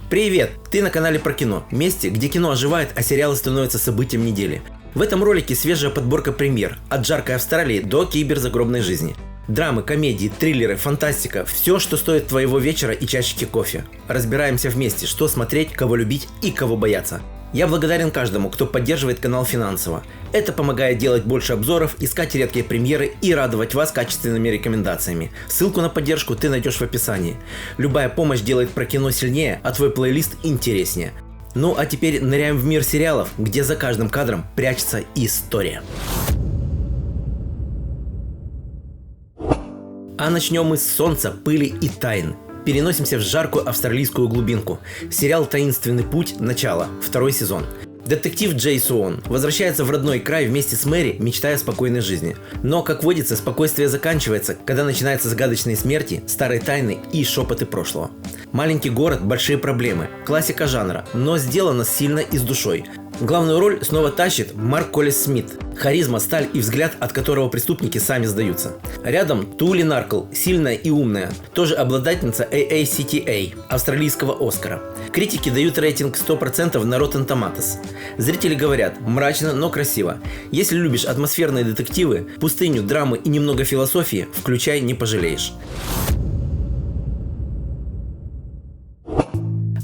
Привет! Ты на канале про кино, месте, где кино оживает, а сериалы становятся событием недели. В этом ролике свежая подборка премьер, от жаркой Австралии до киберзагробной жизни. Драмы, комедии, триллеры, фантастика – все, что стоит твоего вечера и чашечки кофе. Разбираемся вместе, что смотреть, кого любить и кого бояться. Я благодарен каждому, кто поддерживает канал финансово. Это помогает делать больше обзоров, искать редкие премьеры и радовать вас качественными рекомендациями. Ссылку на поддержку ты найдешь в описании. Любая помощь делает про кино сильнее, а твой плейлист интереснее. Ну а теперь ныряем в мир сериалов, где за каждым кадром прячется история. А начнем мы с солнца, пыли и тайн. Переносимся в жаркую австралийскую глубинку. Сериал «Таинственный путь. Начало». 2 сезон. Детектив Джей Суон возвращается в родной край вместе с Мэри, мечтая о спокойной жизни. Но, как водится, спокойствие заканчивается, когда начинаются загадочные смерти, старые тайны и шепоты прошлого. Маленький город, большие проблемы. Классика жанра, но сделано сильно и с душой. Главную роль снова тащит Марк Коллис Смит. Харизма, сталь и взгляд, от которого преступники сами сдаются. Рядом Тули Наркл, сильная и умная, тоже обладательница AACTA, австралийского Оскара. Критики дают рейтинг 100% на Rotten Tomatoes. Зрители говорят: мрачно, но красиво. Если любишь атмосферные детективы, пустыню, драмы и немного философии, включай, не пожалеешь.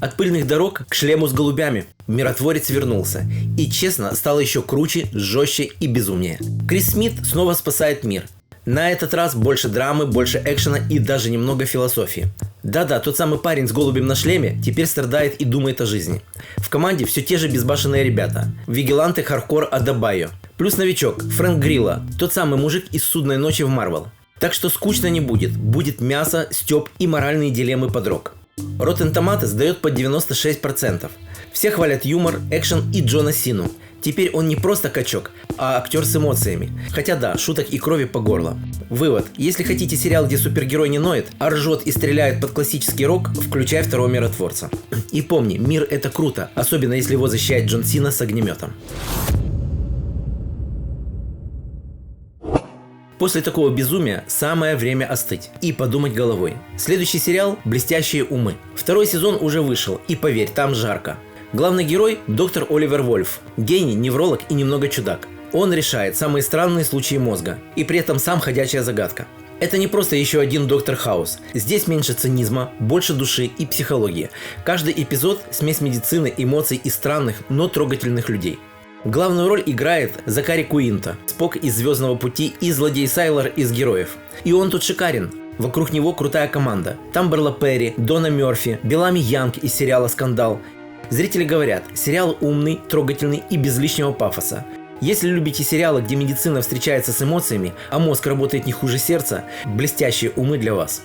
От пыльных дорог к шлему с голубями. Миротворец вернулся. И, честно, стало еще круче, жестче и безумнее. Крис Смит снова спасает мир. На этот раз больше драмы, больше экшена и даже немного философии. Да-да, тот самый парень с голубем на шлеме теперь страдает и думает о жизни. В команде все те же безбашенные ребята. Вигиланте Харкор Адабайо. Плюс новичок Фрэнк Грилла, тот самый мужик из «Судной ночи» в Марвел. Так что скучно не будет. Будет мясо, стёб и моральные дилеммы под рок. Rotten Tomatoes дает под 96%. Все хвалят юмор, экшен и Джона Сину. Теперь он не просто качок, а актер с эмоциями. Хотя да, шуток и крови по горло. Вывод. Если хотите сериал, где супергерой не ноет, а ржет и стреляет под классический рок, включай второго миротворца. И помни, мир это круто, особенно если его защищает Джон Сина с огнеметом. После такого безумия самое время остыть и подумать головой. Следующий сериал «Блестящие умы». 2 сезон уже вышел, и поверь, там жарко. Главный герой – доктор Оливер Вольф. Гений, невролог и немного чудак. Он решает самые странные случаи мозга, и при этом сам ходячая загадка. Это не просто еще один Доктор Хаус. Здесь меньше цинизма, больше души и психологии. Каждый эпизод – смесь медицины, эмоций и странных, но трогательных людей. Главную роль играет Закари Куинто, Спок из «Звездного пути» и злодей Сайлор из «Героев». И он тут шикарен. Вокруг него крутая команда. Там Берла Перри, Дона Мерфи, Белами Янг из сериала «Скандал». Зрители говорят, сериал умный, трогательный и без лишнего пафоса. Если любите сериалы, где медицина встречается с эмоциями, а мозг работает не хуже сердца, «Блестящие умы» для вас.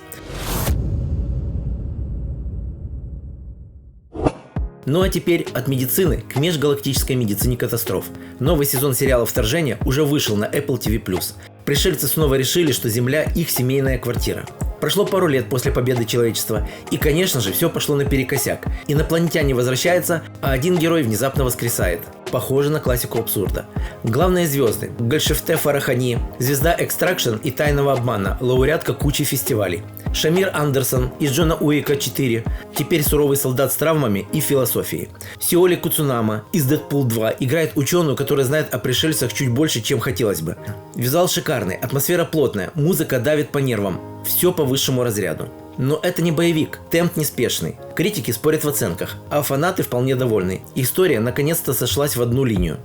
Ну а теперь от медицины к межгалактической медицине катастроф. Новый сезон сериала «Вторжение» уже вышел на Apple TV+. Пришельцы снова решили, что Земля – их семейная квартира. Прошло пару лет после победы человечества, и, конечно же, все пошло наперекосяк. Инопланетяне возвращаются, а один герой внезапно воскресает. Похоже на классику абсурда. Главные звезды – Гольшифте Фарахани, звезда «Экстракшн» и «Тайного обмана», лауреатка кучи фестивалей. Шамир Андерсон из «Джона Уика 4», теперь суровый солдат с травмами и философией. Сиоли Куцунама из «Дэдпул 2» играет ученую, которая знает о пришельцах чуть больше, чем хотелось бы. Визуал шикарный, атмосфера плотная, музыка давит по нервам. Все по высшему разряду. Но это не боевик, темп неспешный. Критики спорят в оценках, а фанаты вполне довольны. История наконец-то сошлась в одну линию.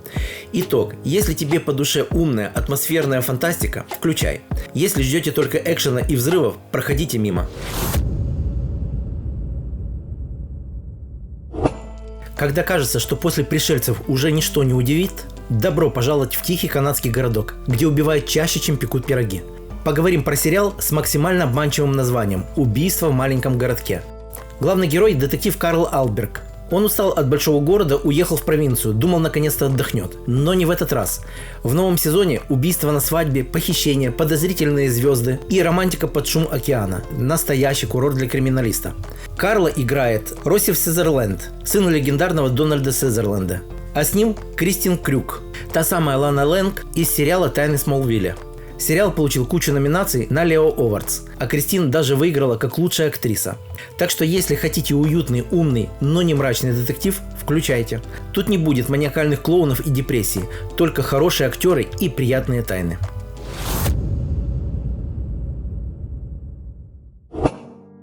Итог. Если тебе по душе умная, атмосферная фантастика, включай. Если ждете только экшена и взрывов, проходите мимо. Когда кажется, что после пришельцев уже ничто не удивит, добро пожаловать в тихий канадский городок, где убивают чаще, чем пекут пироги. Поговорим про сериал с максимально обманчивым названием «Убийство в маленьком городке». Главный герой – детектив Карл Алберг. Он устал от большого города, уехал в провинцию, думал наконец-то отдохнет. Но не в этот раз. В новом сезоне убийство на свадьбе, похищение, подозрительные звезды и романтика под шум океана. Настоящий курорт для криминалиста. Карла играет Росиф Сезерленд, сын легендарного Дональда Сезерленда. А с ним Кристин Крюк, та самая Лана Лэнг из сериала «Тайны Смолвиля». Сериал получил кучу номинаций на Лео Овардс, а Кристин даже выиграла как лучшая актриса. Так что если хотите уютный, умный, но не мрачный детектив, включайте. Тут не будет маниакальных клоунов и депрессий, только хорошие актеры и приятные тайны.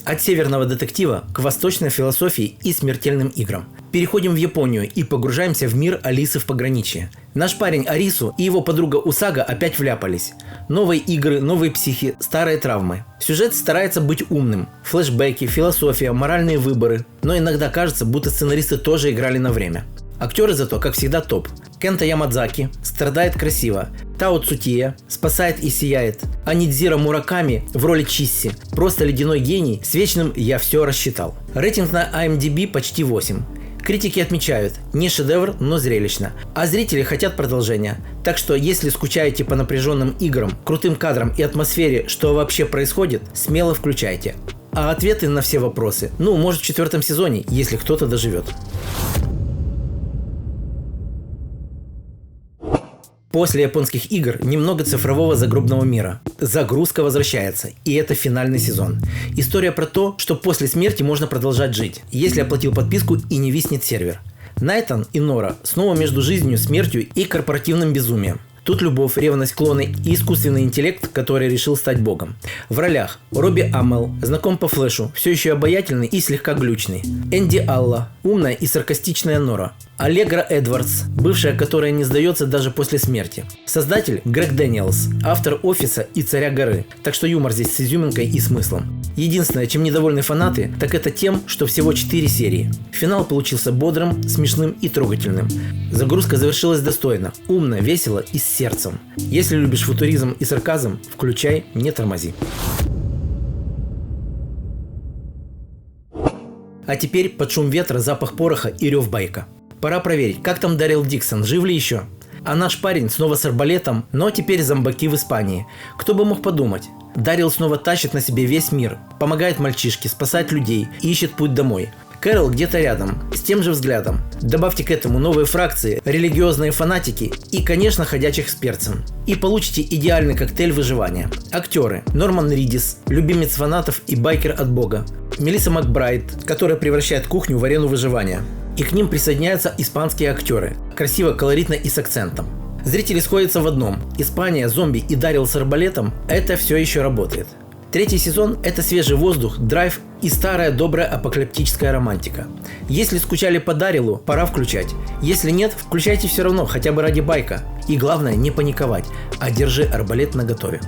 От северного детектива к восточной философии и смертельным играм. Переходим в Японию и погружаемся в мир Алисы в пограничье. Наш парень Арису и его подруга Усага опять вляпались. Новые игры, новые психи, старые травмы. Сюжет старается быть умным. Флешбеки, философия, моральные выборы. Но иногда кажется, будто сценаристы тоже играли на время. Актеры зато, как всегда, топ. Кента Ямадзаки страдает красиво. Тао Цутия спасает и сияет. А Нидзиро Мураками в роли Чисси просто ледяной гений с вечным «я все рассчитал». Рейтинг на IMDb почти 8. Критики отмечают, не шедевр, но зрелищно. А зрители хотят продолжения. Так что, если скучаете по напряженным играм, крутым кадрам и атмосфере, что вообще происходит, смело включайте. А ответы на все вопросы, может в 4 сезоне, если кто-то доживет. После японских игр немного цифрового загробного мира. Загрузка возвращается, и это финальный сезон. История про то, что после смерти можно продолжать жить, если оплатил подписку и не виснет сервер. Найтан и Нора снова между жизнью, смертью и корпоративным безумием. Тут любовь, ревность, клоны и искусственный интеллект, который решил стать богом. В ролях Робби Аммел, знаком по Флэшу, все еще обаятельный и слегка глючный. Энди Алла, умная и саркастичная Нора. Аллегра Эдвардс, бывшая, которая не сдается даже после смерти. Создатель Грег Дэниелс, автор «Офиса» и «Царя горы», так что юмор здесь с изюминкой и смыслом. Единственное, чем недовольны фанаты, так это тем, что всего 4 серии. Финал получился бодрым, смешным и трогательным. Загрузка завершилась достойно, умно, весело и с сердцем. Если любишь футуризм и сарказм, включай, не тормози. А теперь под шум ветра, запах пороха и рев байка. Пора проверить, как там Даррел Диксон, жив ли еще? А наш парень снова с арбалетом, но теперь зомбаки в Испании. Кто бы мог подумать? Даррел снова тащит на себе весь мир, помогает мальчишке, спасает людей и ищет путь домой. Кэрол где-то рядом, с тем же взглядом. Добавьте к этому новые фракции, религиозные фанатики и, конечно, ходячих с перцем. И получите идеальный коктейль выживания. Актеры: Норман Ридис, любимец фанатов и байкер от бога. Мелисса Макбрайд, которая превращает кухню в арену выживания. И к ним присоединяются испанские актеры. Красиво, колоритно и с акцентом. Зрители сходятся в одном: Испания, зомби и Даррел с арбалетом – это все еще работает. 3 сезон – это свежий воздух, драйв и старая добрая апокалиптическая романтика. Если скучали по Даррелу, пора включать. Если нет, включайте все равно, хотя бы ради байка. И главное, не паниковать, а держи арбалет наготове.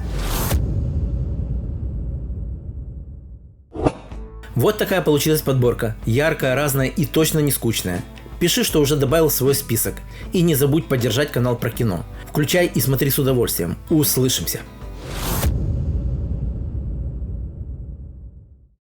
Вот такая получилась подборка. Яркая, разная и точно не скучная. Пиши, что уже добавил в свой список. И не забудь поддержать канал про кино. Включай и смотри с удовольствием. Услышимся!